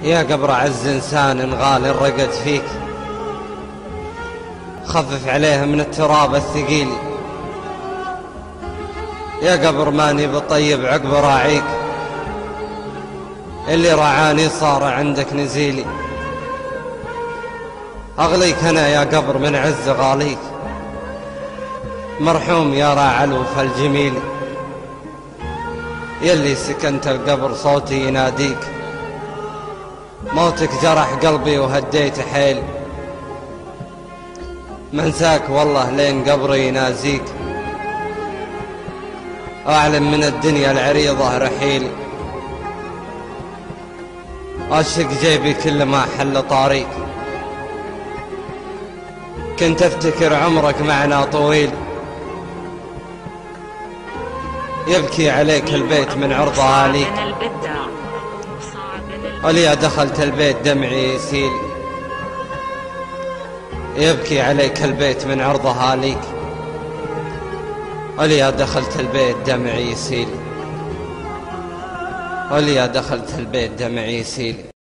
يا قبر عز إنسان غال رقد فيك، خفف عليه من التراب الثقيل. يا قبر ماني بطيب عقب راعيك، اللي رعاني صار عندك نزيلي. أغليك أنا يا قبر من عز غاليك، مرحوم يا راعى الوفا الجميل. يلي سكنت القبر صوتي يناديك، موتك جرح قلبي وهديت حيل. منساك والله لين قبري ينازيك، أعلم من الدنيا العريضة رحيل. أشق جيبي كل ما حل طاريك، كنت أفتكر عمرك معنا طويل. يبكي عليك البيت من عرض أهاليك، وليا دخلت البيت دمعي يسيل. يبكي عليك البيت من عرض أهاليك، وليا دخلت البيت دمعي يسيل. وليا دخلت البيت دمعي يسيل.